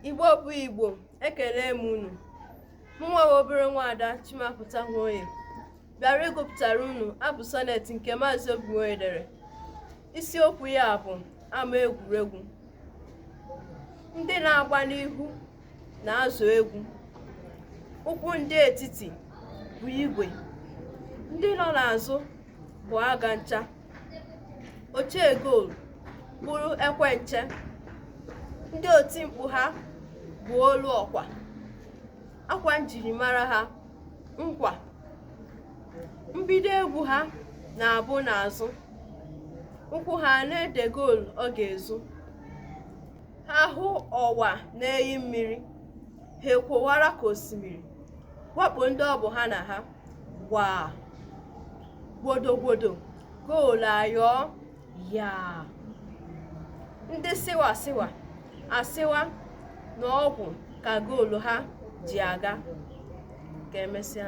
Igbo bụ Igbo, ekele m unu. Mụnwa obere nwaada Chimaputa Nwoye bịara ịgụpụtara unu abụ Sọnet nke Maazị Nwoye dere. Isiokwu ya bụ Amaegwuregwu. Ndị na-agba n'ihu na-azụ egwu, ụkwụ ndị etiti bụ igwe, ndị nọ n'azụ bụ aga ncha, ochie goolu bụrụ ekwenche, ndị oti mkpu ha bụ olu ọkwa, akwa njirimara ha nkwa, mbido egwu ha na-abụ n'azụ, ụkwụ ha na-ede goolu ọ ga-ezu. Ha hụ ọwa na-eyi mmiri, ha ekwowara ka osimiri, wakpo ndị ọ bụ ha na ha, gbaa gbodogbodo, goolu ayọọ yaa. Ndị sịwa asịwa na ọgwụ ka goolu ha ji aga. Ka emesịa.